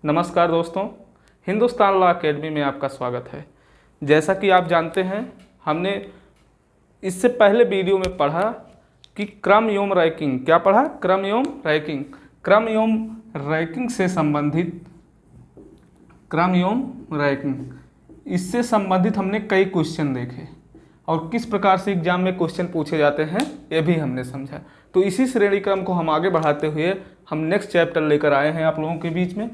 नमस्कार दोस्तों, Hindustan law academy में आपका स्वागत है। जैसा कि आप जानते हैं, हमने इससे पहले वीडियो में पढ़ा कि क्रम एवं रैंकिंग, क्या पढ़ा? क्रम एवं रैंकिंग। क्रम एवं रैंकिंग से संबंधित, क्रम एवं रैंकिंग इससे संबंधित हमने कई क्वेश्चन देखे और किस प्रकार से एग्जाम में क्वेश्चन पूछे जाते हैं ये भी हमने समझा। तो इसी श्रेणी क्रम को हम आगे बढ़ाते हुए हम नेक्स्ट चैप्टर लेकर आए हैं आप लोगों के बीच में।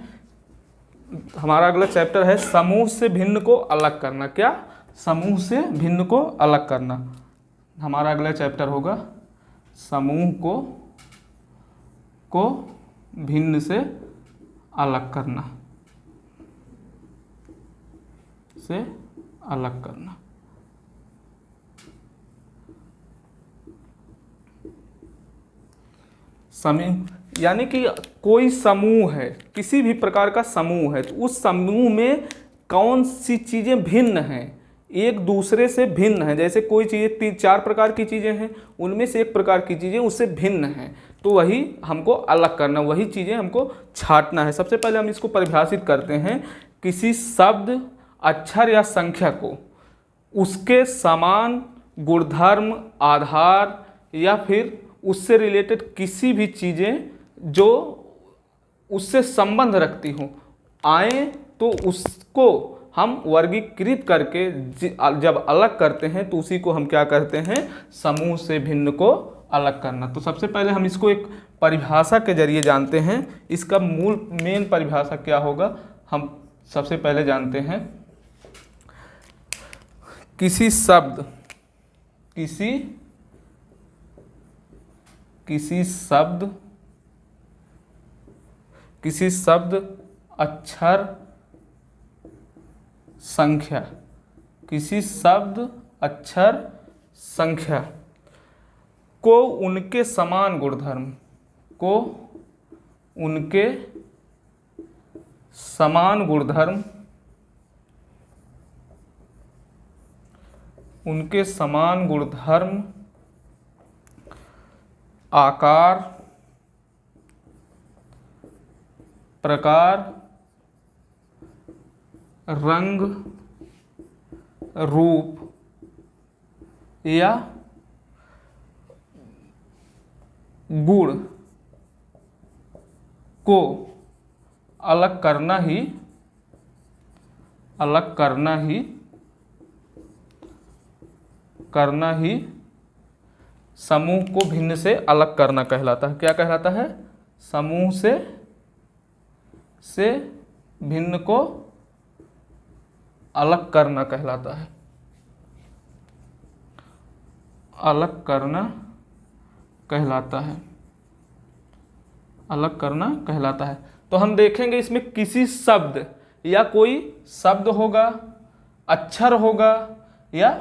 हमारा अगला चैप्टर है समूह से भिन्न को अलग करना। क्या? समूह से भिन्न को अलग करना। हमारा अगला चैप्टर होगा समूह को भिन्न से अलग करना, से अलग करना। समूह यानी कि कोई समूह है, किसी भी प्रकार का समूह है, तो उस समूह में कौन सी चीज़ें भिन्न हैं, एक दूसरे से भिन्न है। जैसे कोई चीज़ें 4 प्रकार की चीज़ें हैं, उनमें से एक प्रकार की चीज़ें उससे भिन्न हैं, तो वही हमको अलग करना, वही चीज़ें हमको छांटना है। सबसे पहले हम इसको परिभाषित करते हैं। किसी शब्द, अक्षर या संख्या को उसके समान गुणधर्म, आधार या फिर उससे रिलेटेड किसी भी चीज़ें जो उससे संबंध रखती हों आए, तो उसको हम वर्गीकृत करके जब अलग करते हैं तो उसी को हम क्या कहते हैं? समूह से भिन्न को अलग करना। तो सबसे पहले हम इसको एक परिभाषा के जरिए जानते हैं। इसका मूल मेन परिभाषा क्या होगा, हम सबसे पहले जानते हैं। किसी शब्द, किसी शब्द, अक्षर, संख्या, किसी शब्द, अक्षर, संख्या को उनके समान गुणधर्म, को उनके समान गुणधर्म, उनके समान गुणधर्म, आकार, प्रकार, रंग, रूप या गुण को अलग करना ही समूह को भिन्न से अलग करना कहलाता है। क्या कहलाता है? समूह से भिन्न को अलग करना कहलाता है। अलग करना कहलाता है। अलग करना कहलाता है। तो हम देखेंगे इसमें किसी शब्द या कोई शब्द होगा, अक्षर होगा या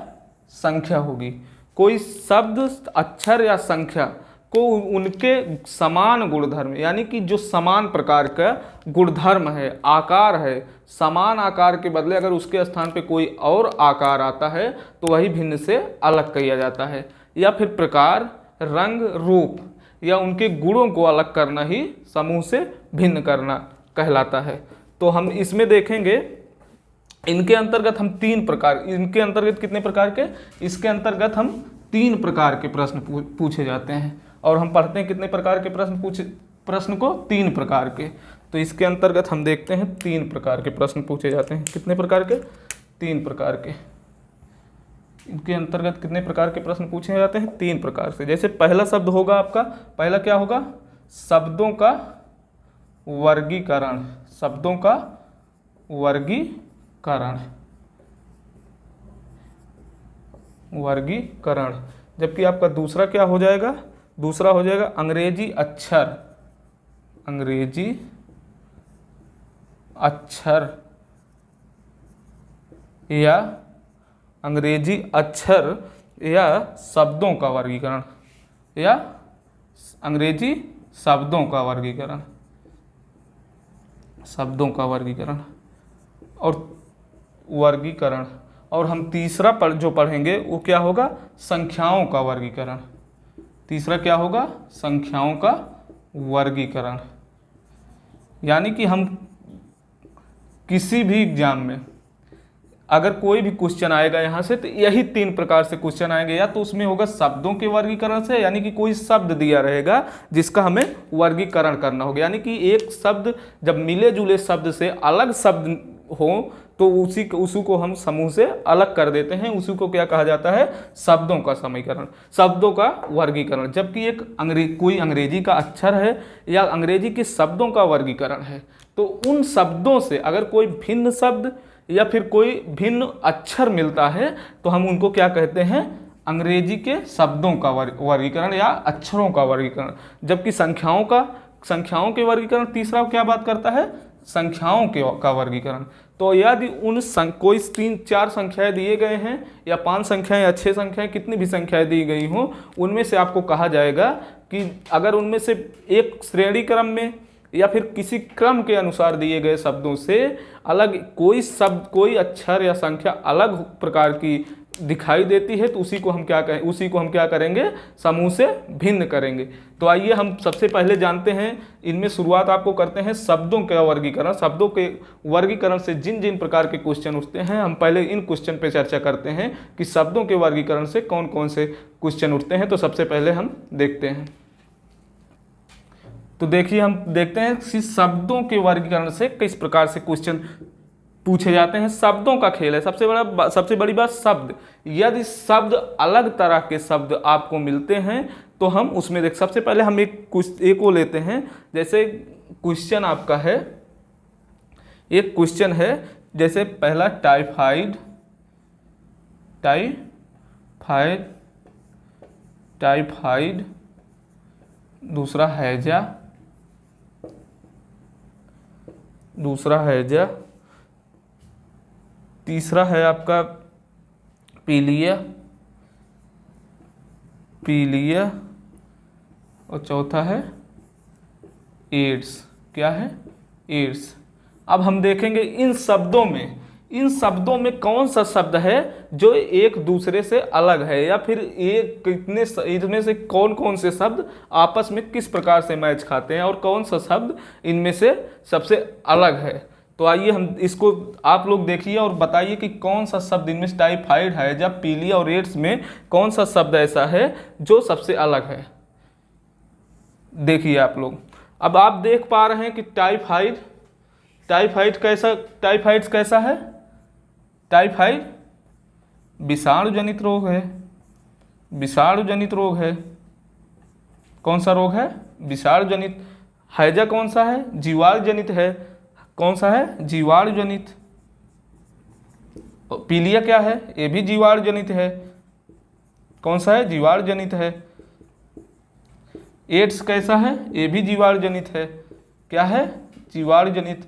संख्या होगी। कोई शब्द, अक्षर या संख्या को उनके समान गुणधर्म, यानी कि जो समान प्रकार का गुणधर्म है, आकार है, समान आकार के बदले अगर उसके स्थान पे कोई और आकार आता है तो वही भिन्न से अलग किया जाता है। या फिर प्रकार, रंग, रूप या उनके गुणों को अलग करना ही समूह से भिन्न करना कहलाता है। तो हम इसमें देखेंगे, इनके अंतर्गत हम 3 प्रकार, इनके अंतर्गत कितने प्रकार के? इसके अंतर्गत हम 3 प्रकार के प्रश्न पूछे जाते हैं और हम पढ़ते हैं कितने प्रकार के प्रश्न को? 3 प्रकार के। तो इसके अंतर्गत हम देखते हैं 3 प्रकार के प्रश्न पूछे जाते हैं। कितने प्रकार के? 3 प्रकार के। इनके अंतर्गत कितने प्रकार के प्रश्न पूछे जाते हैं? 3 प्रकार से। जैसे पहला शब्द होगा आपका, पहला क्या होगा? शब्दों का वर्गीकरण। शब्दों का वर्गीकरण। जबकि आपका दूसरा क्या हो जाएगा? दूसरा हो जाएगा अंग्रेजी अक्षर। अंग्रेजी अक्षर या अंग्रेजी अक्षर या शब्दों का वर्गीकरण, या अंग्रेजी शब्दों का वर्गीकरण, शब्दों का वर्गीकरण और हम तीसरा जो पढ़ेंगे वो क्या होगा? संख्याओं का वर्गीकरण। तीसरा क्या होगा? संख्याओं का वर्गीकरण। यानी कि हम किसी भी एग्जाम में अगर कोई भी क्वेश्चन आएगा यहाँ से तो यही 3 प्रकार से क्वेश्चन आएंगे। या तो उसमें होगा शब्दों के वर्गीकरण से, यानी कि कोई शब्द दिया रहेगा जिसका हमें वर्गीकरण करना होगा, यानी कि एक शब्द जब मिले जुले शब्द से अलग शब्द हो तो उसी को हम समूह से अलग कर देते हैं, उसी को क्या कहा जाता है, शब्दों का समीकरण, शब्दों का वर्गीकरण। जबकि कोई अंग्रेजी का अक्षर है या अंग्रेजी के शब्दों का वर्गीकरण है, तो उन शब्दों से अगर कोई भिन्न शब्द या फिर कोई भिन्न अक्षर मिलता है तो हम उनको क्या कहते हैं, अंग्रेजी के शब्दों का वर्गीकरण या अक्षरों का वर्गीकरण। जबकि संख्याओं के वर्गीकरण तीसरा क्या बात करता है, संख्याओं का वर्गीकरण। तो यदि कोई 3-4 संख्याएं दिए गए हैं या 5 संख्याएं या 6 संख्याएं, कितनी भी संख्याएं दी गई हों, उनमें से आपको कहा जाएगा कि अगर उनमें से एक श्रेणी क्रम में या फिर किसी क्रम के अनुसार दिए गए शब्दों से अलग कोई शब्द, कोई अक्षर या संख्या अलग प्रकार की दिखाई देती है तो उसी को हम क्या करेंगे, समूह से भिन्न करेंगे। तो आइए हम सबसे पहले जानते हैं, इनमें शुरुआत आपको करते हैं शब्दों का वर्गीकरण। शब्दों के वर्गीकरण से जिन जिन प्रकार के क्वेश्चन उठते हैं, हम पहले इन क्वेश्चन पे चर्चा करते हैं कि शब्दों के वर्गीकरण से कौन कौन से क्वेश्चन उठते हैं। तो सबसे पहले हम देखते हैं, तो देखिए हम देखते हैं कि शब्दों के वर्गीकरण से किस प्रकार से क्वेश्चन पूछे जाते हैं। शब्दों का खेल है, सबसे बड़ी बात शब्द। यदि शब्द अलग तरह के शब्द आपको मिलते हैं तो हम उसमें सबसे पहले हम एक को लेते हैं। जैसे क्वेश्चन आपका है, एक क्वेश्चन है, जैसे पहला टाइफाइड, दूसरा हैजा, तीसरा है आपका पीलिया और चौथा है एड्स। क्या है, एड्स। अब हम देखेंगे इन शब्दों में कौन सा शब्द है जो एक दूसरे से अलग है, या फिर इनमें से कौन कौन से शब्द आपस में किस प्रकार से मैच खाते हैं और कौन सा शब्द इनमें से सबसे अलग है। तो आइए हम इसको आप लोग देखिए और बताइए कि कौन सा शब्द इनमें से टाइफाइड है या पीलिया और एड्स में कौन सा शब्द ऐसा है जो सबसे अलग है। देखिए आप लोग, अब आप देख पा रहे हैं कि टाइफाइड कैसा है, टाइफाइड विषाणु जनित रोग है। कौन सा रोग है, विषाणु जनित। हैजा कौन सा है, जीवाणु जनित है। कौन सा है, जीवाणु जनित। पीलिया क्या है, ये भी जीवाणु जनित है। कौन सा है, जीवाणु जनित है। एड्स कैसा है, ये भी जीवाणु जनित है। क्या है, जीवाणु जनित।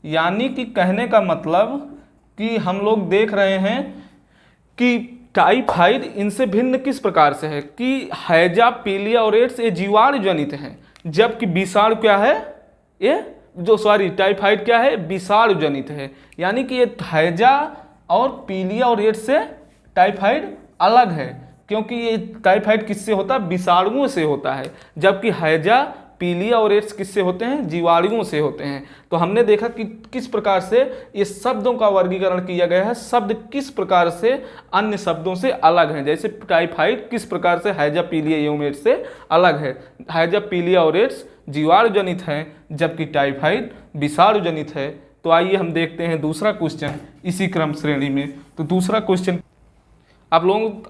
यानी कि कहने का मतलब कि हम लोग देख रहे हैं कि टाइफाइड इनसे भिन्न किस प्रकार से है कि हैजा, पीलिया और एड्स ये जीवाणु जनित हैं, जबकि विषाणु क्या है, टाइफाइड क्या है, विषाणु जनित है। यानी कि ये हैजा और पीलिया और एड्स से टाइफाइड अलग है, क्योंकि ये टाइफाइड किससे होता है, विषाणुओं से होता है, जबकि हैजा, पीलिया और एड्स किससे होते हैं, जीवाणुओं से होते हैं। तो हमने देखा कि किस प्रकार से ये शब्दों का वर्गीकरण किया गया है, शब्द किस प्रकार से अन्य शब्दों से अलग हैं। जैसे टाइफाइड किस प्रकार से हैजा, पीलिया एवं एड्स से अलग है। हैजा, पीलिया और एड्स जीवाणु जनित हैं, जबकि टाइफाइड विषाणु जनित है। तो आइए हम देखते हैं दूसरा क्वेश्चन इसी क्रम श्रेणी में। तो दूसरा क्वेश्चन आप लोग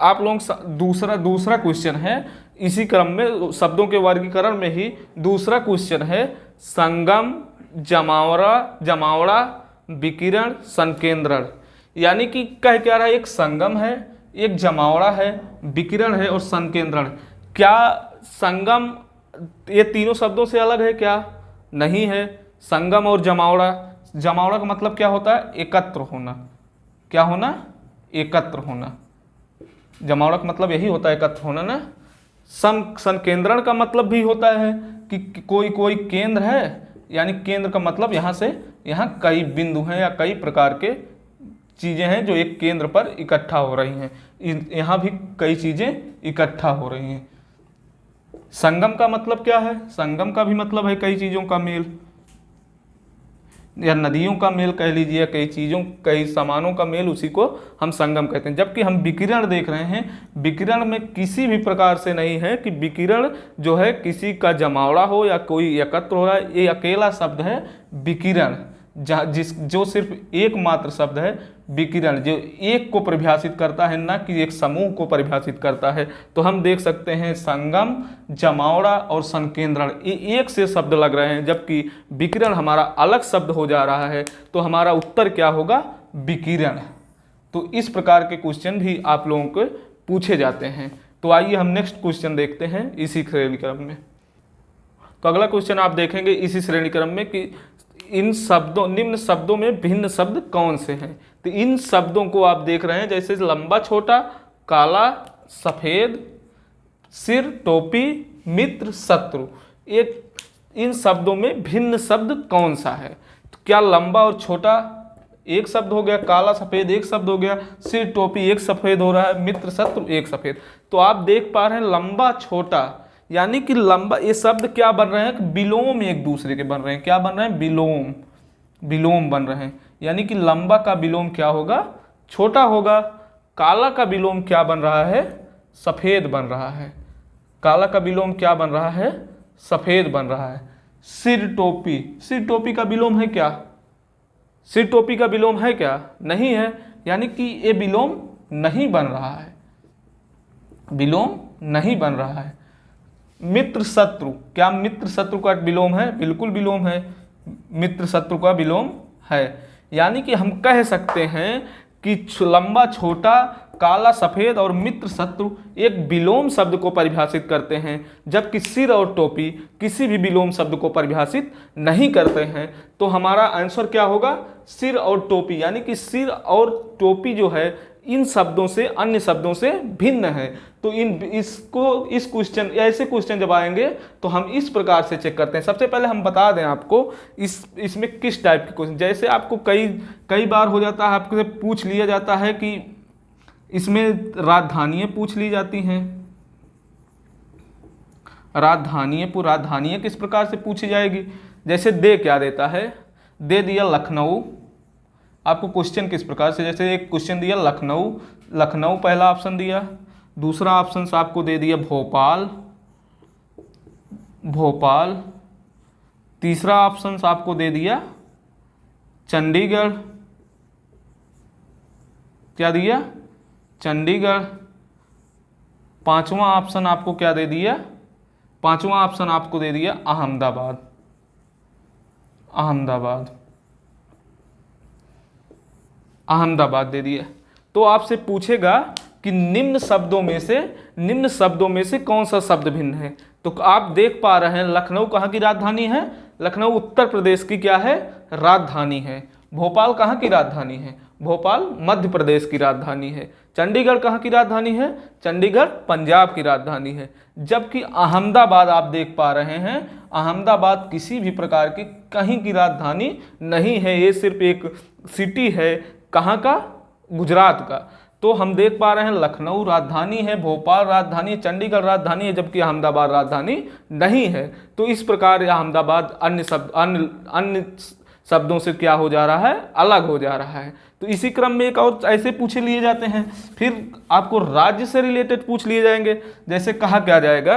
दूसरा क्वेश्चन है इसी क्रम में, शब्दों के वर्गीकरण में ही दूसरा क्वेश्चन है संगम, जमावड़ा, विकिरण, संकेंद्रण। यानी कि कह क्या रहा है, एक संगम है, एक जमावड़ा है, विकिरण है और संकेंद्रण। क्या संगम ये तीनों शब्दों से अलग है क्या, नहीं है। संगम और जमावड़ा का मतलब क्या होता है, एकत्र होना। क्या होना, एकत्र होना। जमावड़ा का मतलब यही होता है, एकत्र होना ना। संकेंद्रण का मतलब भी होता है कि कोई केंद्र है, यानी केंद्र का मतलब यहाँ से यहाँ कई बिंदु हैं या कई प्रकार के चीज़ें हैं जो एक केंद्र पर इकट्ठा हो रही हैं। यहाँ भी कई चीज़ें इकट्ठा हो रही हैं। संगम का मतलब क्या है, संगम का भी मतलब है कई चीज़ों का मेल। या नदियों का मेल कह लीजिए, कई चीज़ों कई सामानों का मेल, उसी को हम संगम कहते हैं। जबकि हम विकिरण देख रहे हैं, विकिरण में किसी भी प्रकार से नहीं है कि विकिरण जो है किसी का जमावड़ा हो या कोई एकत्र हो रहा है, ये अकेला शब्द है विकिरण, जो सिर्फ एकमात्र शब्द है विकिरण, जो एक को परिभाषित करता है, ना कि एक समूह को परिभाषित करता है। तो हम देख सकते हैं संगम, जमावड़ा और संकेंद्रण, ये एक से शब्द लग रहे हैं, जबकि विकिरण हमारा अलग शब्द हो जा रहा है। तो हमारा उत्तर क्या होगा? विकिरण। तो इस प्रकार के क्वेश्चन भी आप लोगों को पूछे जाते हैं। तो आइए हम नेक्स्ट क्वेश्चन देखते हैं इसी श्रेणी क्रम में। तो अगला क्वेश्चन आप देखेंगे इसी श्रेणी क्रम में कि इन शब्दों, निम्न शब्दों में भिन्न शब्द कौन से हैं। तो इन शब्दों को आप देख रहे हैं, जैसे लंबा छोटा, काला सफेद, सिर टोपी, मित्र शत्रु। एक इन शब्दों में भिन्न शब्द कौन सा है? तो क्या लंबा और छोटा एक शब्द हो गया, काला सफेद एक शब्द हो गया, सिर टोपी एक सफेद हो रहा है, मित्र शत्रु एक सफेद। तो आप देख पा रहे हैं लंबा छोटा, यानी कि लंबा, ये शब्द क्या बन रहे हैं? विलोम एक दूसरे के बन रहे हैं। क्या बन रहे हैं? विलोम, विलोम बन रहे हैं। यानी कि लंबा का विलोम क्या होगा? छोटा होगा। काला का विलोम क्या बन रहा है? सफेद बन रहा है। काला का विलोम क्या बन रहा है? सफेद बन रहा है। सिर टोपी, सिर टोपी का विलोम है क्या? सिर टोपी का विलोम है क्या? नहीं है। यानी कि ये विलोम नहीं बन रहा है, विलोम नहीं बन रहा है। मित्र शत्रु, क्या मित्र शत्रु का विलोम है? बिल्कुल विलोम है, मित्र शत्रु का विलोम है। यानी कि हम कह सकते हैं कि लंबा छोटा, काला सफेद और मित्र शत्रु एक विलोम शब्द को परिभाषित करते हैं, जबकि सिर और टोपी किसी भी विलोम शब्द को परिभाषित नहीं करते हैं। तो हमारा आंसर क्या होगा? सिर और टोपी। यानी कि सिर और टोपी जो है इन शब्दों से, अन्य शब्दों से भिन्न है। तो इस क्वेश्चन, ऐसे क्वेश्चन जब आएंगे तो हम इस प्रकार से चेक करते हैं। सबसे पहले हम बता दें आपको इसमें किस टाइप के क्वेश्चन, जैसे आपको कई बार हो जाता है, आपसे पूछ लिया जाता है कि इसमें राजधानियाँ पूछ ली जाती हैं। राजधानियाँ किस प्रकार से पूछी जाएगी? जैसे दे क्या देता है? दे दिया लखनऊ। आपको क्वेश्चन किस प्रकार से, जैसे एक क्वेश्चन दिया लखनऊ, लखनऊ पहला ऑप्शन दिया। दूसरा ऑप्शन आपको दे दिया भोपाल, भोपाल। तीसरा ऑप्शन आपको दे दिया चंडीगढ़। क्या दिया? चंडीगढ़। पांचवा ऑप्शन आपको क्या दे दिया? पांचवा ऑप्शन आपको दे दिया अहमदाबाद, अहमदाबाद, अहमदाबाद दे दिया। तो आपसे पूछेगा कि निम्न शब्दों में से कौन सा शब्द भिन्न है। तो आप देख पा रहे हैं लखनऊ कहाँ की राजधानी है? लखनऊ उत्तर प्रदेश की क्या है? राजधानी है। भोपाल कहाँ की राजधानी है? भोपाल मध्य प्रदेश की राजधानी है। चंडीगढ़ कहाँ की राजधानी है? चंडीगढ़ पंजाब की राजधानी है। जबकि अहमदाबाद आप देख पा रहे हैं, अहमदाबाद किसी भी प्रकार की कहीं की राजधानी नहीं है, ये सिर्फ एक सिटी है। कहाँ का? गुजरात का। तो हम देख पा रहे हैं लखनऊ राजधानी है, भोपाल राजधानी है, चंडीगढ़ राजधानी है, जबकि अहमदाबाद राजधानी नहीं है। तो इस प्रकार अहमदाबाद अन्य शब्दों से क्या हो जा रहा है? अलग हो जा रहा है। तो इसी क्रम में एक और ऐसे पूछे लिए जाते हैं। फिर आपको राज्य से रिलेटेड पूछ लिए जाएंगे। जैसे कहा क्या जाएगा?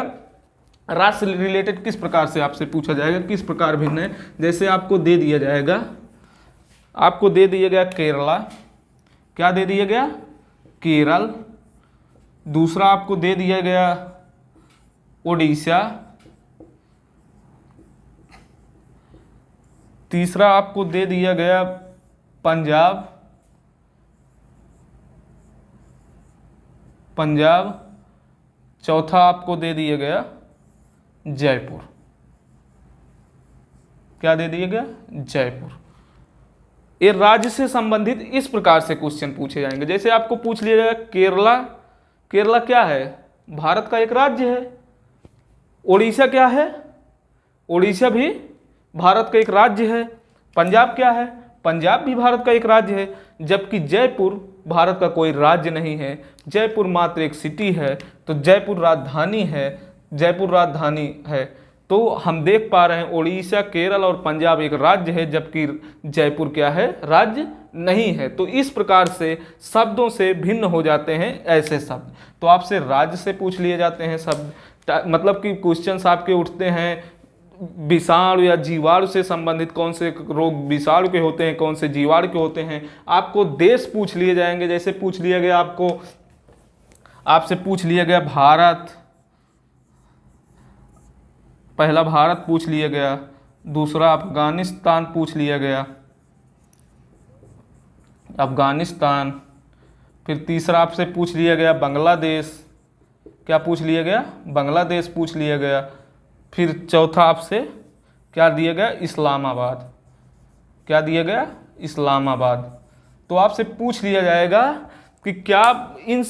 राज्य से रिलेटेड किस प्रकार से आपसे पूछा जाएगा, किस प्रकार भिन्न है। जैसे आपको दे दिया जाएगा, आपको दे दिया गया केरला। क्या दे दिया गया? केरल। दूसरा आपको दे दिया गया ओडिशा। तीसरा आपको दे दिया गया पंजाब, पंजाब। चौथा आपको दे दिया गया जयपुर। क्या दे दिया गया? जयपुर। ये राज्य से संबंधित इस प्रकार से क्वेश्चन पूछे जाएंगे। जैसे आपको पूछ लिया जाएगा केरला, केरला क्या है? भारत का एक राज्य है। ओडिशा क्या है? ओडिशा भी भारत का एक राज्य है। पंजाब क्या है? पंजाब भी भारत का एक राज्य है। जबकि जयपुर भारत का कोई राज्य नहीं है, जयपुर मात्र एक सिटी है। तो जयपुर राजधानी है, जयपुर राजधानी है। तो हम देख पा रहे हैं उड़ीसा, केरल और पंजाब एक राज्य है, जबकि जयपुर क्या है, राज्य नहीं है। तो इस प्रकार से शब्दों से भिन्न हो जाते हैं ऐसे शब्द। तो आपसे राज्य से पूछ लिए जाते हैं शब्द, मतलब कि क्वेश्चंस आपके उठते हैं विषाणु या जीवाणु से संबंधित, कौन से रोग विषाणु के होते हैं, कौन से जीवाणु के होते हैं। आपको देश पूछ लिए जाएंगे, जैसे पूछ लिया गया आपसे पूछ लिया गया भारत, पहला भारत पूछ लिया गया, दूसरा अफगानिस्तान पूछ लिया गया, अफगानिस्तान, फिर तीसरा आपसे पूछ लिया गया बांग्लादेश, क्या पूछ लिया गया, बांग्लादेश पूछ लिया गया, फिर चौथा आपसे क्या दिया गया, इस्लामाबाद, क्या दिया गया, इस्लामाबाद। तो आपसे पूछ लिया जाएगा कि क्या इन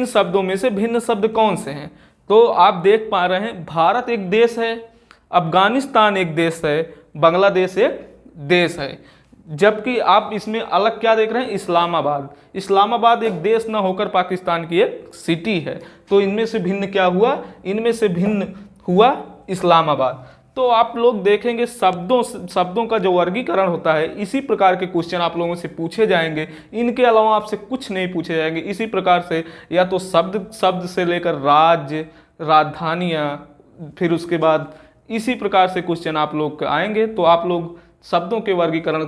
शब्दों में से भिन्न शब्द कौन से हैं। तो आप देख पा रहे हैं भारत एक देश है, अफगानिस्तान एक देश है, बांग्लादेश एक देश है, जबकि आप इसमें अलग क्या देख रहे हैं, इस्लामाबाद। इस्लामाबाद एक देश न होकर पाकिस्तान की एक सिटी है। तो इनमें से भिन्न क्या हुआ, इनमें से भिन्न हुआ इस्लामाबाद। तो आप लोग देखेंगे शब्दों का जो वर्गीकरण होता है, इसी प्रकार के क्वेश्चन आप लोगों से पूछे जाएंगे। इनके अलावा आपसे कुछ नहीं पूछे जाएंगे। इसी प्रकार से या तो शब्द से लेकर राज्य, राजधानियाँ, फिर उसके बाद इसी प्रकार से क्वेश्चन आप लोग आएंगे। तो आप लोग शब्दों के वर्गीकरण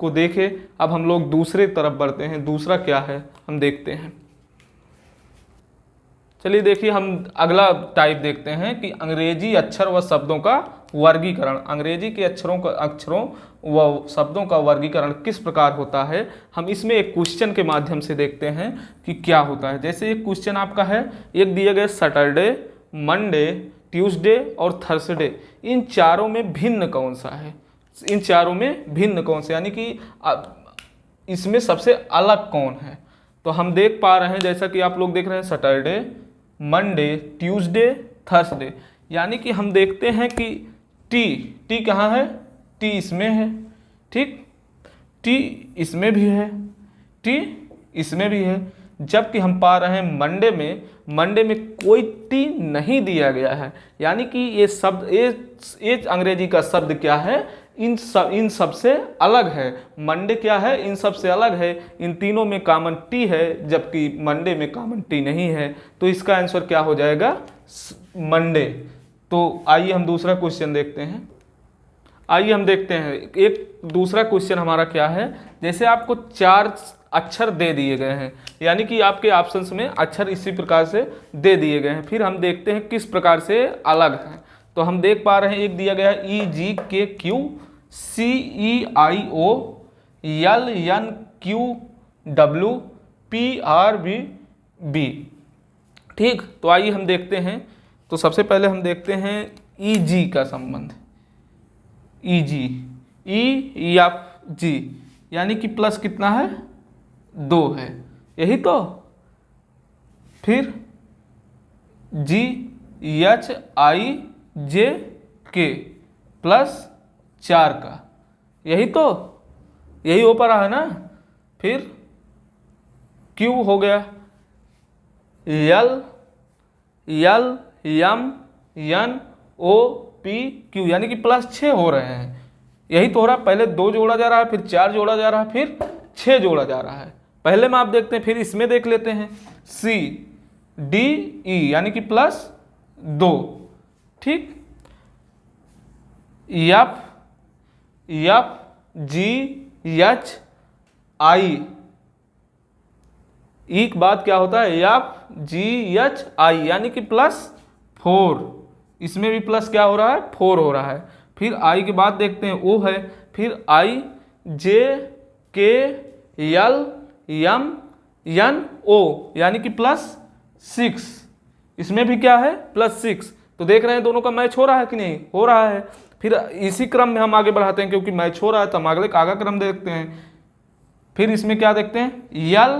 को देखें। अब हम लोग दूसरे तरफ बढ़ते हैं। दूसरा क्या है हम देखते हैं। चलिए देखिए, हम अगला टाइप देखते हैं कि अंग्रेजी अक्षर व शब्दों का वर्गीकरण। अंग्रेजी के अक्षरों व शब्दों का वर्गीकरण किस प्रकार होता है, हम इसमें एक क्वेश्चन के माध्यम से देखते हैं कि क्या होता है। जैसे एक क्वेश्चन आपका है, एक दिया गया सैटरडे, मंडे, ट्यूसडे और थर्सडे, इन चारों में भिन्न कौन सा है, इन चारों में भिन्न कौन सा, यानी कि इसमें सबसे अलग कौन है। तो हम देख पा रहे हैं, जैसा कि आप लोग देख रहे हैं, सैटरडे, मंडे, ट्यूसडे, थर्सडे, यानी कि हम देखते हैं कि टी कहाँ है, टी इसमें है, ठीक, टी इसमें भी है, टी इसमें भी है, जबकि हम पा रहे हैं मंडे में कोई टी नहीं दिया गया है। यानी कि ये शब्द, ये अंग्रेजी का शब्द क्या है, इन सब से अलग है। मंडे क्या है, इन सब से अलग है। इन तीनों में कॉमन टी है, जबकि मंडे में कॉमन टी नहीं है। तो इसका आंसर क्या हो जाएगा, मंडे। तो आइए हम दूसरा क्वेश्चन देखते हैं। आइए हम देखते हैं एक दूसरा क्वेश्चन हमारा क्या है। जैसे आपको 4 अक्षर दे दिए गए हैं, यानी कि आपके ऑप्शंस में अक्षर इसी प्रकार से दे दिए गए हैं। फिर हम देखते हैं किस प्रकार से अलग हैं। तो हम देख पा रहे हैं, एक दिया गया है EGKQ CEIO LNQW PRBB, ठीक। तो आइए हम देखते हैं। तो सबसे पहले हम देखते हैं EG का संबंध, EG, E या G, यानी कि प्लस कितना है, 2 है, यही तो। फिर GHIJK प्लस 4 का, यही तो, यही हो पा रहा है ना। फिर Q हो गया, LLMNOPQ, यानी कि प्लस 6 हो रहे हैं, यही तो हो रहा है। पहले 2 जोड़ा जा रहा है, फिर 4 जोड़ा जा रहा है, फिर 6 जोड़ा जा रहा है। पहले में आप देखते हैं, फिर इसमें देख लेते हैं, CDE, यानी कि प्लस 2, ठीक। FGHI, ई के बाद क्या होता है, FGHI, यानी कि प्लस 4, इसमें भी प्लस क्या हो रहा है, 4 हो रहा है। फिर आई के बाद देखते हैं O है, फिर IJKLMNO, यानी कि प्लस 6, इसमें भी क्या है, प्लस 6। तो देख रहे हैं दोनों का मैच हो रहा है कि नहीं, हो रहा है। फिर इसी क्रम में हम आगे बढ़ाते हैं, क्योंकि मैच हो रहा है तो हम अगले आगे क्रम देखते हैं। फिर इसमें क्या देखते हैं, यल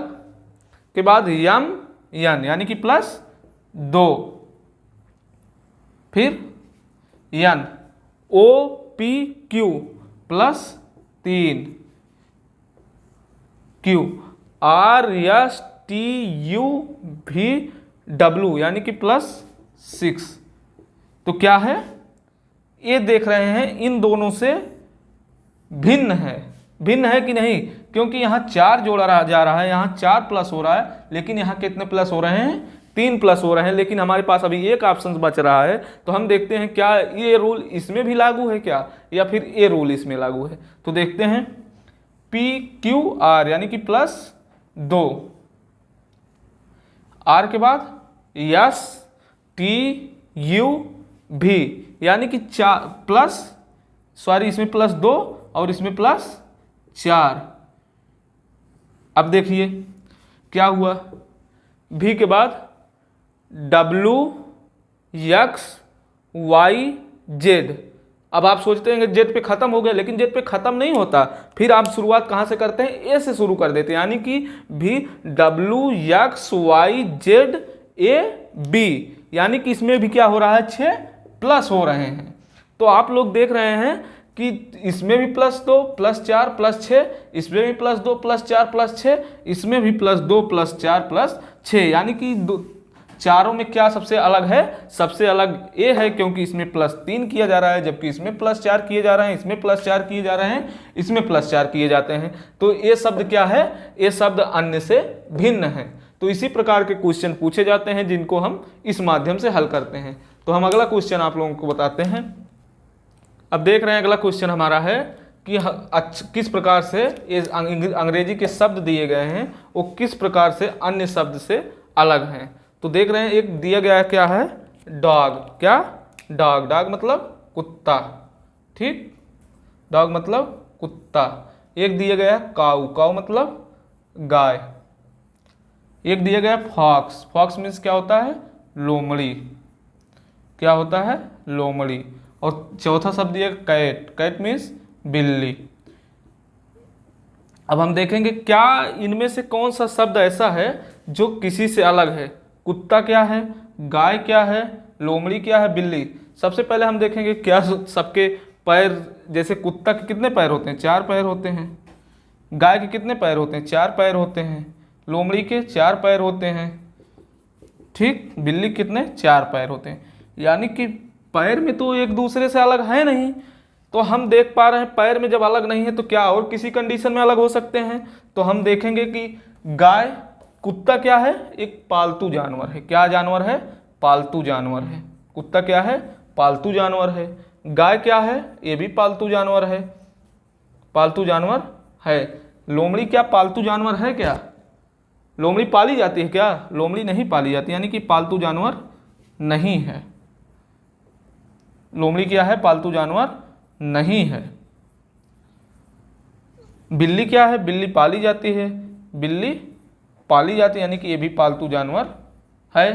के बाद यन, यानी कि प्लस 2, फिर यन, OPQ प्लस 3, Q, RSTUVW, यानी कि प्लस 6। तो क्या है, ए देख रहे हैं इन दोनों से भिन्न है कि नहीं, क्योंकि यहाँ 4 जोड़ा जा रहा है, यहाँ 4 प्लस हो रहा है, लेकिन यहाँ कितने प्लस हो रहे हैं, 3 प्लस हो रहे हैं, लेकिन हमारे पास अभी एक ऑप्शन बच रहा है। तो हम देखते हैं क्या ये रूल इसमें भी लागू है क्या, या फिर ये रूल इसमें लागू है। तो देखते हैं PQR यानी कि +2, R के बाद STUV यानी कि इसमें +2 और इसमें +4। अब देखिए क्या हुआ, V के बाद WXYZ। अब आप सोचते हैं जेड पे खत्म हो गया, लेकिन जेड पे खत्म नहीं होता, फिर आप शुरुआत कहाँ से करते हैं, ए से शुरू कर देते हैं, यानी कि VWXYZAB, यानी कि इसमें भी क्या हो रहा है, 6 प्लस हो रहे हैं। तो आप लोग देख रहे हैं कि इसमें भी +2 +4 +6, इसमें भी +2 +4 +6, इसमें भी +2 +4 +6, यानी कि चारों में क्या सबसे अलग है, सबसे अलग ए है, क्योंकि इसमें +3 किया जा रहा है, जबकि इसमें +4 किए जा रहे हैं, इसमें +4 किए जा रहे हैं, इसमें +4 किए जाते हैं। तो ये शब्द क्या है, ये शब्द अन्य से भिन्न है। तो इसी प्रकार के क्वेश्चन पूछे जाते हैं जिनको हम इस माध्यम से हल करते हैं। तो हम अगला क्वेश्चन आप लोगों को बताते हैं। अब देख रहे हैं अगला क्वेश्चन हमारा है कि किस प्रकार से ये अंग्रेजी के शब्द दिए गए हैं वो किस प्रकार से अन्य शब्द से अलग हैं। तो देख रहे हैं एक दिया गया है क्या है, डॉग। क्या, डॉग। डॉग मतलब कुत्ता, ठीक, डॉग मतलब कुत्ता। एक दिया गया है काऊ। काऊ मतलब गाय। एक दिया गया है फॉक्स। फॉक्स मीन्स क्या होता है, लोमड़ी। क्या होता है, लोमड़ी। और चौथा शब्द दिया कैट। कैट मीन्स बिल्ली। अब हम देखेंगे क्या इनमें से कौन सा शब्द ऐसा है जो किसी से अलग है। कुत्ता क्या है, गाय क्या है, लोमड़ी क्या है, बिल्ली। सबसे पहले हम देखेंगे क्या सबके पैर, जैसे कुत्ता के कितने पैर होते हैं, 4 पैर होते हैं। गाय के कितने पैर होते हैं, 4 पैर होते हैं। लोमड़ी के 4 पैर होते हैं, ठीक। बिल्ली कितने, 4 पैर होते हैं। यानी कि पैर में तो एक दूसरे से अलग है नहीं। तो हम देख पा रहे हैं पैर में जब अलग नहीं है तो क्या और किसी कंडीशन में अलग हो सकते हैं। तो हम देखेंगे कि गाय, कुत्ता क्या है, एक पालतू जानवर है। क्या जानवर है, पालतू जानवर है। कुत्ता क्या है, पालतू जानवर है। गाय क्या है, ये भी पालतू जानवर है, पालतू जानवर है। लोमड़ी क्या पालतू जानवर है क्या, लोमड़ी पाली जाती है क्या, लोमड़ी नहीं पाली जाती, यानी कि पालतू जानवर नहीं है। लोमड़ी क्या है, पालतू जानवर नहीं है। बिल्ली क्या है, बिल्ली पाली जाती है, बिल्ली पाली जाती है, यानी कि ये भी पालतू जानवर है।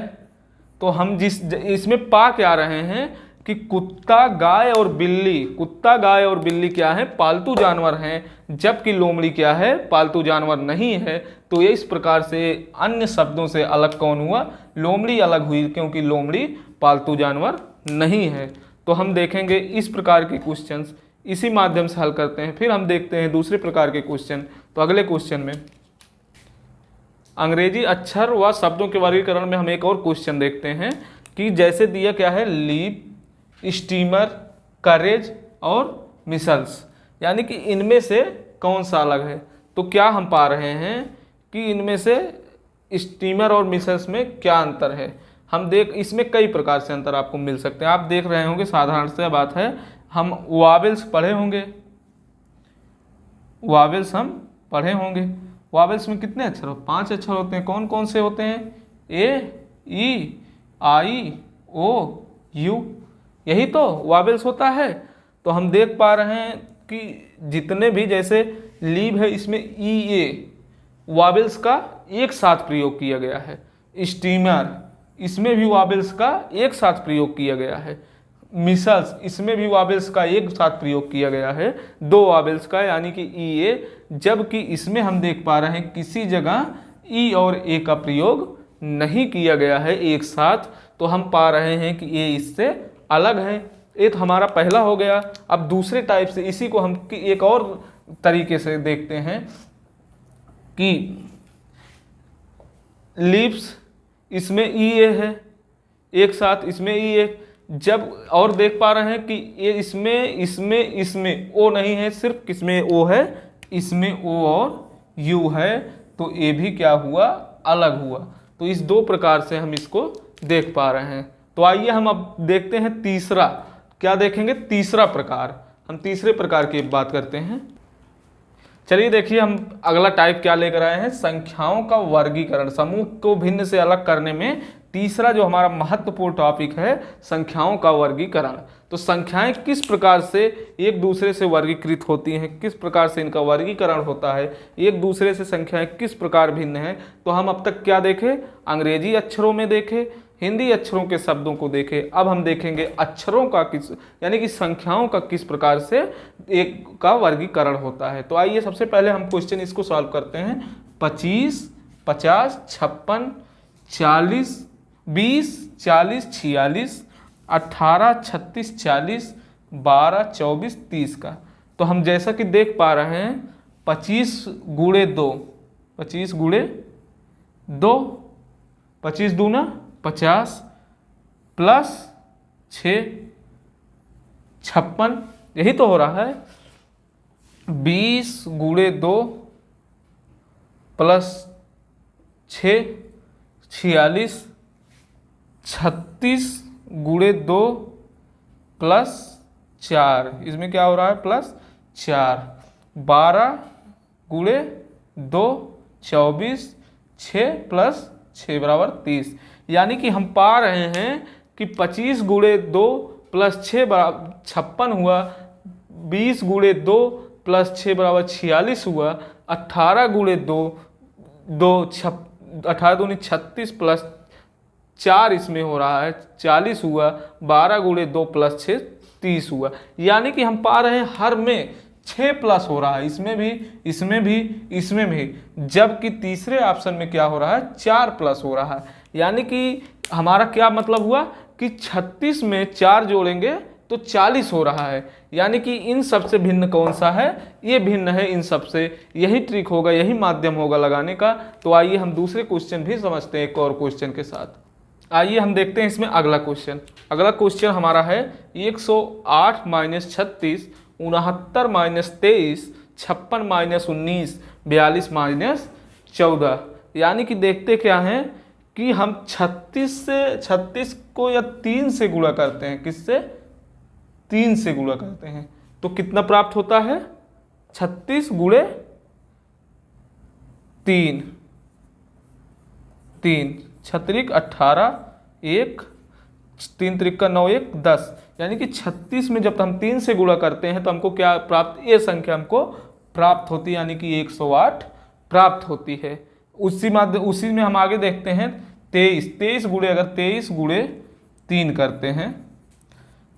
तो हम इसमें पा क्या रहे हैं कि कुत्ता, गाय और बिल्ली, कुत्ता, गाय और बिल्ली क्या है, पालतू जानवर हैं, जबकि लोमड़ी क्या है, पालतू जानवर नहीं है। तो ये इस प्रकार से अन्य शब्दों से अलग कौन हुआ, लोमड़ी अलग हुई, क्योंकि लोमड़ी पालतू जानवर नहीं है। तो हम देखेंगे इस प्रकार के क्वेश्चंस इसी माध्यम से हल करते हैं। फिर हम देखते हैं दूसरे प्रकार के क्वेश्चन। तो अगले क्वेश्चन में अंग्रेजी अक्षर व शब्दों के वर्गीकरण में हम एक और क्वेश्चन देखते हैं कि जैसे दिया क्या है, लीप, स्टीमर, करेज और मिसल्स, यानी कि इनमें से कौन सा अलग है। तो क्या हम पा रहे हैं कि इनमें से स्टीमर और मिसल्स में क्या अंतर है। हम इसमें कई प्रकार से अंतर आपको मिल सकते हैं। आप देख रहे होंगे, साधारण सी बात है, हम वावेल्स पढ़े होंगे, वावेल्स हम पढ़े होंगे। वावेल्स में कितने अक्षर हो, 5 अक्षर होते हैं। कौन कौन से होते हैं, ए, ई, आई, ओ, यू, यही तो वावेल्स होता है। तो हम देख पा रहे हैं कि जितने भी, जैसे लीब है, इसमें ई, ए वावेल्स का एक साथ प्रयोग किया गया है। स्टीमर, इसमें भी वावेल्स का एक साथ प्रयोग किया गया है। मिसल्स, इसमें भी वावेल्स का एक साथ प्रयोग किया गया है, 2 वावेल्स का, यानी कि ई, ए। जबकि इसमें हम देख पा रहे हैं किसी जगह ई और ए का प्रयोग नहीं किया गया है एक साथ। तो हम पा रहे हैं कि ये इससे अलग है। ये तो हमारा पहला हो गया। अब दूसरे टाइप से इसी को हम एक और तरीके से देखते हैं कि लीव्स, इसमें ई, ए है एक साथ, इसमें ई, ए, जब और देख पा रहे हैं कि ये इसमें ओ नहीं है, सिर्फ किसमें ओ है, इसमें ओ और यू है, तो ये भी क्या हुआ, अलग हुआ। तो इस दो प्रकार से हम इसको देख पा रहे हैं। तो आइए हम अब देखते हैं तीसरा, क्या देखेंगे, तीसरा प्रकार। हम तीसरे प्रकार की बात करते हैं। चलिए देखिए हम अगला टाइप क्या लेकर आए हैं, संख्याओं का वर्गीकरण। समूह को भिन्न से अलग करने में तीसरा जो हमारा महत्वपूर्ण टॉपिक है, संख्याओं का वर्गीकरण। तो संख्याएं किस प्रकार से एक दूसरे से वर्गीकृत होती हैं, किस प्रकार से इनका वर्गीकरण होता है, एक दूसरे से संख्याएं किस प्रकार भिन्न हैं। तो हम अब तक क्या देखे, अंग्रेजी अक्षरों में देखे, हिंदी अक्षरों के शब्दों को देखे। अब हम देखेंगे अक्षरों का किस, यानी कि संख्याओं का किस प्रकार से एक का वर्गीकरण होता है। तो आइए सबसे पहले हम क्वेश्चन इसको सॉल्व करते हैं। 25, 50, 56, 40, 20, 40, 46, 18, 36, 40, 12, 24, 30 का। तो हम जैसा कि देख पा रहे हैं 25 गुणे 2, 25 गुणे 2, 25 दूना 50 प्लस 6 56, यही तो हो रहा है। 20 गुणे 2 प्लस 6 46, 36 गुणे 2 प्लस 4, इसमें क्या हो रहा है, प्लस 4, 12 गुणे 2 24, 6 प्लस 6 बराबर 30। यानी कि हम पा रहे हैं कि 25 गुणे 2 प्लस 6 बराबर 56 हुआ, 20 गुणे 2 प्लस 6 बराबर 46 हुआ, 18 गुणे 2 18 दूनी 36 प्लस 4 इसमें हो रहा है 40 हुआ, 12 गुणे 2 प्लस 6 30 हुआ। यानी कि हम पा रहे हैं हर में 6 प्लस हो रहा है, इसमें भी, इसमें भी, इसमें भी, जबकि तीसरे ऑप्शन में क्या हो रहा है, 4 प्लस हो रहा है। यानी कि हमारा क्या मतलब हुआ कि 36 में 4 जोड़ेंगे तो 40 हो रहा है। यानी कि इन सबसे भिन्न कौन सा है, ये भिन्न है इन सबसे। यही ट्रिक होगा, यही माध्यम होगा लगाने का। तो आइए हम दूसरे क्वेश्चन भी समझते हैं एक और क्वेश्चन के साथ। आइए हम देखते हैं इसमें अगला क्वेश्चन। अगला क्वेश्चन हमारा है 108 माइनस 36, 69 माइनस 23, 56 माइनस 19, 42 माइनस 14। यानी कि देखते क्या हैं कि हम 36 को या 3 से गुणा करते हैं, किससे, 3 से गुणा करते हैं, तो कितना प्राप्त होता है, 36 गुणे 3, 36 18, 1 3 त्रिका 9 1 10। यानी कि 36 में जब हम 3 से गुणा करते हैं तो हमको क्या प्राप्त, ये संख्या हमको प्राप्त होती है, यानी कि 108 प्राप्त होती है। उसी में हम आगे देखते हैं 23 गुणे, अगर 23 गुणे 3 करते हैं,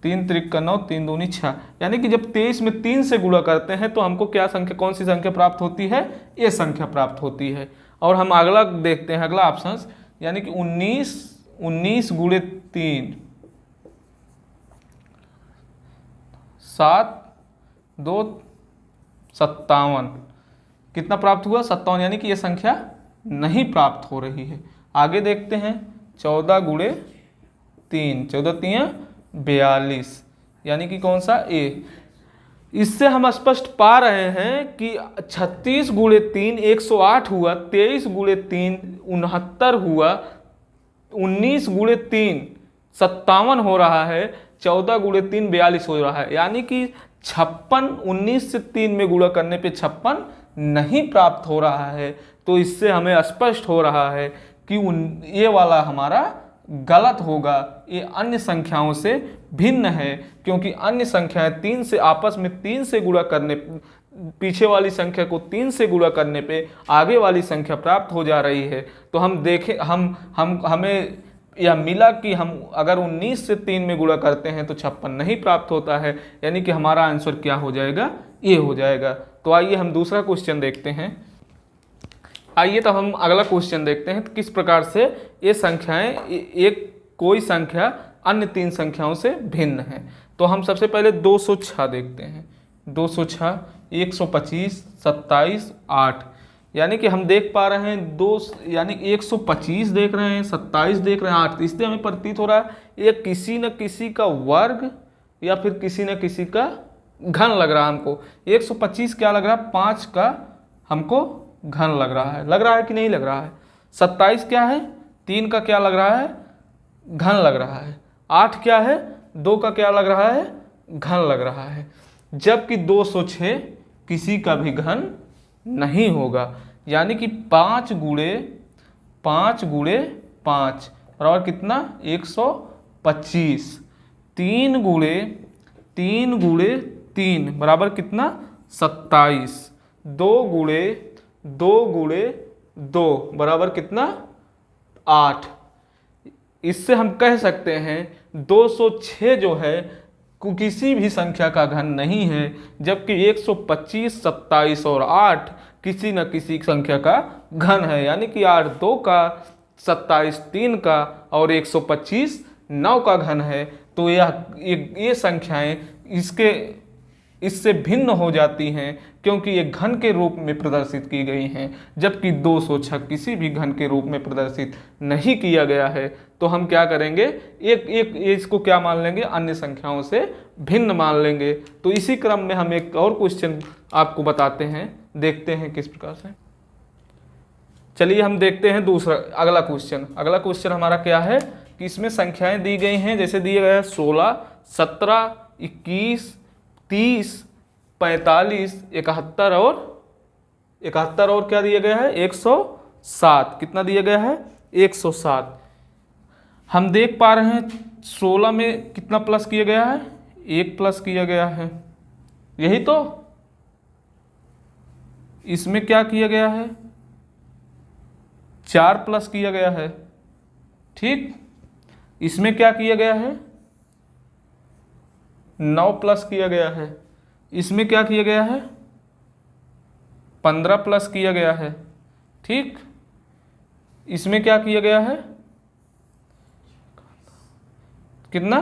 3 त्रिका 9 3 दूनी 6। यानी कि जब 23 में 3 से गुणा करते हैं तो हमको क्या संख्या, कौन सी संख्या प्राप्त होती है, ये संख्या प्राप्त होती है। और हम अगला देखते हैं, अगला ऑप्शन, यानी कि 19 गुणे 3, 7 2 57, कितना प्राप्त हुआ, 57। यानी कि ये संख्या नहीं प्राप्त हो रही है। आगे देखते हैं 14 गुणे 3, 14 3 42, यानी कि कौन सा, ए। इससे हम स्पष्ट पा रहे हैं कि 36 गुणे 3 108 हुआ, 23 गुणे 3 69 हुआ, 19 गुणे 3 57 हो रहा है, 14 गुणे 3 42 हो रहा है। यानी कि 56 19 से 3 में गुणा करने पे 56 नहीं प्राप्त हो रहा है। तो इससे हमें स्पष्ट हो रहा है कि ये वाला हमारा गलत होगा, ये अन्य संख्याओं से भिन्न है, क्योंकि अन्य संख्याएं 3 से आपस में 3 से गुणा करने, पीछे वाली संख्या को 3 से गुणा करने पे आगे वाली संख्या प्राप्त हो जा रही है। तो हम देखें, हमें यह मिला कि हम अगर 19 से 3 में गुणा करते हैं तो 56 नहीं प्राप्त होता है। यानी कि हमारा आंसर क्या हो जाएगा, ये हो जाएगा। तो आइए हम दूसरा क्वेश्चन देखते हैं। आइए तो हम अगला क्वेश्चन देखते हैं, किस प्रकार से ये संख्याएं, कोई संख्या अन्य 3 संख्याओं से भिन्न है। तो हम सबसे पहले 206 देखते हैं। 206, 125, 27, 8। यानी कि हम देख पा रहे हैं दो, यानी 125 देख रहे हैं, 27 देख रहे हैं, 8, इससे हमें प्रतीत हो रहा है ये किसी न किसी का वर्ग या फिर किसी न किसी का घन लग रहा है हमको। 125 क्या लग रहा है, 5 का हमको घन लग रहा है कि नहीं लग रहा है। 27 क्या है, 3 का क्या लग रहा है, घन लग रहा है। 8 क्या है, 2 का क्या लग रहा है, घन लग रहा है। जबकि 206 किसी का भी घन नहीं होगा। यानी कि 5 गुणे 5 बराबर कितना, 125। 3 गुणे 3 बराबर कितना, 27। 2 गुणे 2 बराबर कितना, 8। इससे हम कह सकते हैं 206 जो है किसी भी संख्या का घन नहीं है, जबकि 125, 27 और 8 किसी न किसी संख्या का घन है। यानी कि 8 2 का, 27 3 का और 125 9 का घन है। तो ये संख्याएं इससे भिन्न हो जाती हैं, क्योंकि ये घन के रूप में प्रदर्शित की गई हैं, जबकि 206 किसी भी घन के रूप में प्रदर्शित नहीं किया गया है। तो हम क्या करेंगे, एक इसको क्या मान लेंगे, अन्य संख्याओं से भिन्न मान लेंगे। तो इसी क्रम में हम एक और क्वेश्चन आपको बताते हैं, देखते हैं किस प्रकार से। चलिए हम देखते हैं अगला क्वेश्चन हमारा क्या है कि इसमें संख्याएं दी गई हैं, जैसे दिए गए हैं 16, 17, 21, 30, 45, 71 और क्या दिया गया है, 107। कितना दिया गया है, 107। हम देख पा रहे हैं 16 में कितना प्लस किया गया है, 1 प्लस किया गया है, यही तो। इसमें क्या किया गया है, 4 प्लस किया गया है, ठीक। इसमें क्या किया गया है, 9 प्लस किया गया है। इसमें क्या किया गया है, 15 प्लस किया गया है, ठीक। इसमें क्या किया गया है, कितना,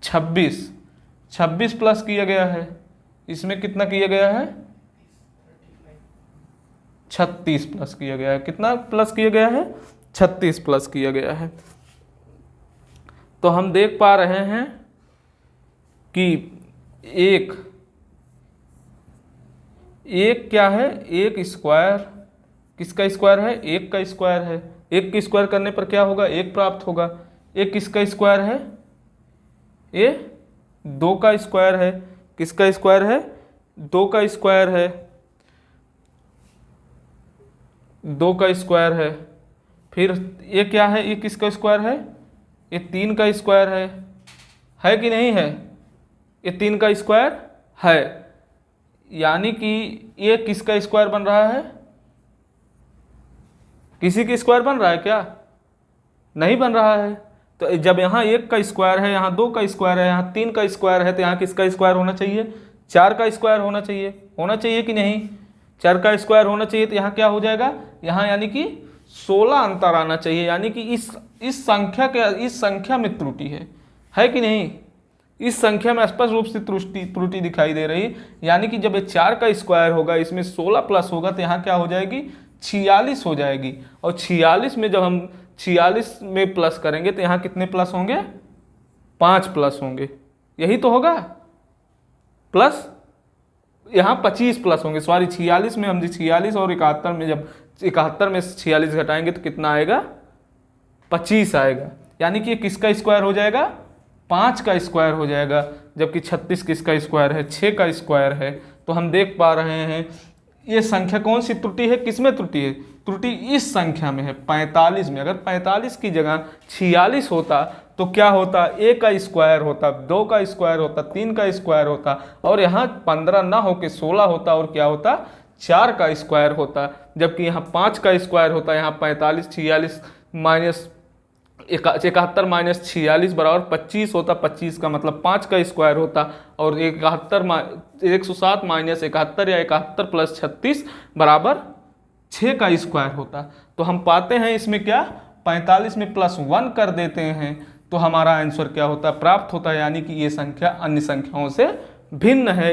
26 प्लस किया गया है। इसमें कितना किया गया है, 36 प्लस किया गया है। कितना प्लस किया गया है, 36 प्लस किया गया है। तो हम देख पा रहे हैं कि एक क्या है, एक स्क्वायर, किसका स्क्वायर है, 1 का स्क्वायर है। 1 के स्क्वायर करने पर क्या होगा, 1 प्राप्त होगा। 1 किसका स्क्वायर है, ये 2 का स्क्वायर है। किसका स्क्वायर है, 2 का स्क्वायर है, 2 का स्क्वायर है। फिर ये क्या है, ये किसका स्क्वायर है, ये 3 का स्क्वायर है कि नहीं है, ये 3 का स्क्वायर है। यानी कि ये किसका स्क्वायर बन रहा है, किसी की स्क्वायर बन रहा है क्या, नहीं बन रहा है। तो जब यहाँ 1 का स्क्वायर है, यहाँ 2 का स्क्वायर है, यहाँ 3 का स्क्वायर है, तो यहाँ किसका स्क्वायर होना चाहिए, 4 का स्क्वायर होना चाहिए कि नहीं, 4 का स्क्वायर होना चाहिए। तो यहाँ क्या हो जाएगा, यहाँ यानी कि 16 अंतर आना चाहिए। यानी कि इस संख्या में त्रुटि है कि नहीं, इस संख्या में स्पष्ट रूप से त्रुटि दिखाई दे रही है। यानी कि जब ये 4 का स्क्वायर होगा, इसमें 16 प्लस होगा, तो यहाँ क्या हो जाएगी, 46 हो जाएगी। और 46 में जब हम 46 में प्लस करेंगे तो यहाँ कितने प्लस होंगे, 5 प्लस होंगे, यही तो होगा। प्लस यहाँ 25 प्लस होंगे, सॉरी 46 में हम 46 और 71 में, जब 71 में 46 घटाएंगे तो कितना आएगा, 25 आएगा। यानी कि किसका स्क्वायर हो जाएगा, 5 का स्क्वायर हो जाएगा। जबकि 36 किसका स्क्वायर है, 6 का स्क्वायर है। तो हम देख पा रहे हैं ये संख्या कौन सी त्रुटि है, किसमें त्रुटि है, त्रुटि इस संख्या में है, 45 में। अगर 45 की जगह 46 होता तो क्या होता, 1 का स्क्वायर होता, 2 का स्क्वायर होता, 3 का स्क्वायर होता, और यहाँ 15 ना होकर 16 होता, और क्या होता, 4 का स्क्वायर होता। जबकि यहाँ 5 का स्क्वायर होता, यहाँ 45, 46 माइनस 71 माइनस 46 बराबर 25 होता। 25 का मतलब 5 का स्क्वायर होता, और 107 माइनस 71 या 71 प्लस 36 बराबर 6 का स्क्वायर होता। तो हम पाते हैं इसमें क्या, 45 में +1 कर देते हैं तो हमारा आंसर क्या होता है, प्राप्त होता है। यानी कि ये संख्या अन्य संख्याओं से भिन्न है,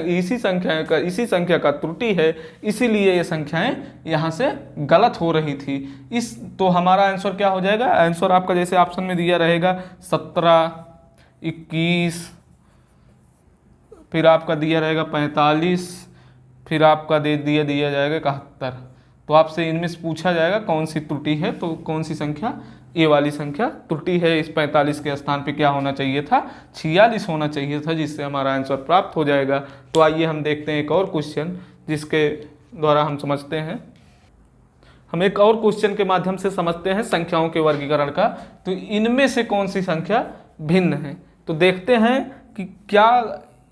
इसी संख्या का त्रुटि है, इसीलिए ये संख्याएं यहाँ से गलत हो रही थी। तो हमारा आंसर क्या हो जाएगा? आंसर आपका जैसे ऑप्शन में दिया रहेगा 17, 21, फिर आपका दिया रहेगा 45, फिर आपका दिया जाएगा 71। तो आपसे इनमें से पूछा जाएगा कौन सी त्रुटि है, तो कौन सी संख्या? ये वाली संख्या त्रुटि है। इस 45 के स्थान पे क्या होना चाहिए था? 46 होना चाहिए था, जिससे हमारा आंसर प्राप्त हो जाएगा। तो आइए हम देखते हैं एक और क्वेश्चन जिसके द्वारा हम समझते हैं। हम एक और क्वेश्चन के माध्यम से समझते हैं संख्याओं के वर्गीकरण का। तो इनमें से कौन सी संख्या भिन्न है? तो देखते हैं कि क्या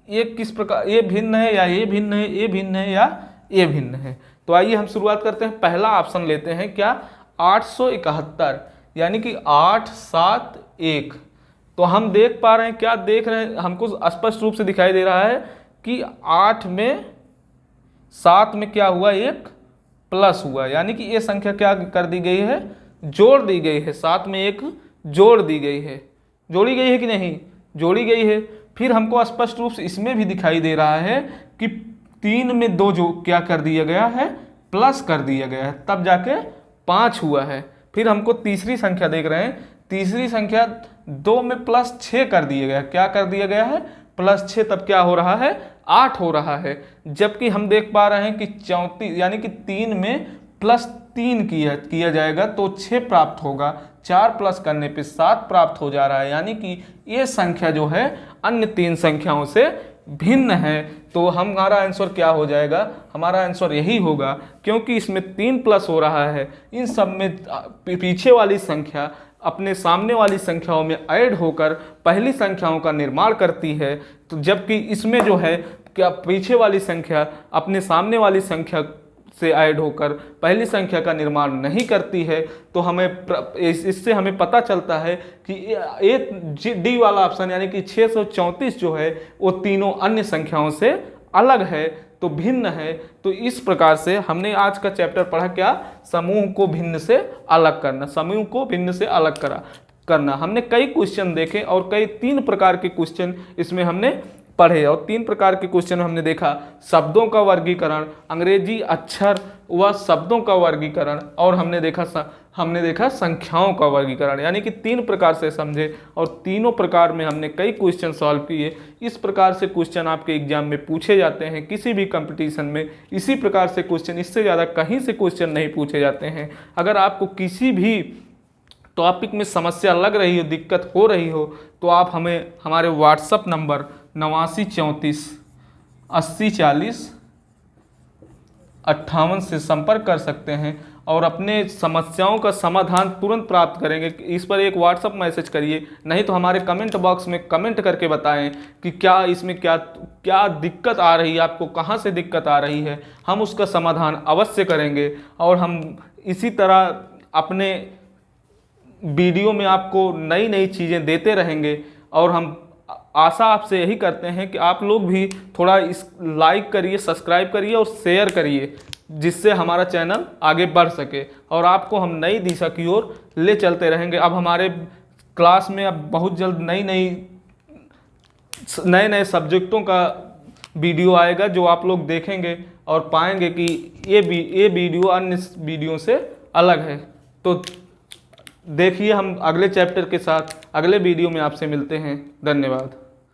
ये किस प्रकार, ये भिन्न है या ये भिन्न है, ये भिन्न है या ये भिन्न है। तो आइए हम शुरुआत करते हैं। पहला ऑप्शन लेते हैं, क्या? 871, यानी कि 8, 7, 1। तो हम देख पा रहे हैं, क्या देख रहे हैं? हमको स्पष्ट रूप से दिखाई दे रहा है कि 8 में 7 में क्या हुआ? एक प्लस हुआ, यानी कि ये संख्या क्या कर दी गई है? जोड़ दी गई है। 7 में एक जोड़ दी गई है। जोड़ी गई है कि नहीं? जोड़ी गई है। फिर हमको स्पष्ट रूप से इसमें भी दिखाई दे रहा है कि 3 में 2 जो क्या कर दिया गया है? प्लस कर दिया गया है, तब जाके 5 हुआ है। फिर हमको तीसरी संख्या देख रहे हैं, तीसरी संख्या 2 में प्लस 6 कर दिया गया। क्या कर दिया गया है? प्लस 6, तब क्या हो रहा है? 8 हो रहा है। जबकि हम देख पा रहे हैं कि 34, यानी कि 3 में प्लस 3 किया जाएगा तो 6 प्राप्त होगा। 4 प्लस करने पे 7 प्राप्त हो जा रहा है, यानी कि ये संख्या जो है अन्य 3 संख्याओं से भिन्न है। तो हमारा आंसर क्या हो जाएगा? हमारा आंसर यही होगा, क्योंकि इसमें 3 प्लस हो रहा है। इन सब में पीछे वाली संख्या अपने सामने वाली संख्याओं में ऐड होकर पहली संख्याओं का निर्माण करती है, तो जबकि इसमें जो है क्या पीछे वाली संख्या अपने सामने वाली संख्या से ऐड होकर पहली संख्या का निर्माण नहीं करती है। तो इससे हमें पता चलता है कि ये डी वाला ऑप्शन, यानी कि 634 जो है वो तीनों अन्य संख्याओं से अलग है, तो भिन्न है। तो इस प्रकार से हमने आज का चैप्टर पढ़ा, क्या? समूह को भिन्न से अलग करना। समूह को भिन्न से अलग करना। हमने कई क्वेश्चन देखे और कई 3 प्रकार के क्वेश्चन इसमें हमने पढ़े, और 3 प्रकार के क्वेश्चन हमने देखा। शब्दों का वर्गीकरण, अंग्रेजी अक्षर व शब्दों का वर्गीकरण, और हमने देखा संख्याओं का वर्गीकरण। यानी कि 3 प्रकार से समझे, और तीनों प्रकार में हमने कई क्वेश्चन सॉल्व किए। इस प्रकार से क्वेश्चन आपके एग्जाम में पूछे जाते हैं किसी भी कंपटीशन में। इसी प्रकार से क्वेश्चन, इससे ज़्यादा कहीं से क्वेश्चन नहीं पूछे जाते हैं। अगर आपको किसी भी टॉपिक में समस्या लग रही हो, दिक्कत हो रही हो, तो आप हमें हमारे व्हाट्सएप नंबर 8934 80 40 58 से संपर्क कर सकते हैं और अपने समस्याओं का समाधान तुरंत प्राप्त करेंगे। इस पर एक व्हाट्सएप मैसेज करिए, नहीं तो हमारे कमेंट बॉक्स में कमेंट करके बताएं कि क्या इसमें क्या दिक्कत आ रही है, आपको कहां से दिक्कत आ रही है। हम उसका समाधान अवश्य करेंगे, और हम इसी तरह अपने वीडियो में आपको नई नई चीज़ें देते रहेंगे। और हम आशा आपसे यही करते हैं कि आप लोग भी थोड़ा इस लाइक करिए, सब्सक्राइब करिए और शेयर करिए, जिससे हमारा चैनल आगे बढ़ सके और आपको हम नई दिशा की ओर ले चलते रहेंगे। अब हमारे क्लास में अब बहुत जल्द नए नए सब्जेक्टों का वीडियो आएगा, जो आप लोग देखेंगे और पाएंगे कि ये वीडियो अन्य वीडियो से अलग है। तो देखिए, हम अगले चैप्टर के साथ अगले वीडियो में आपसे मिलते हैं। धन्यवाद।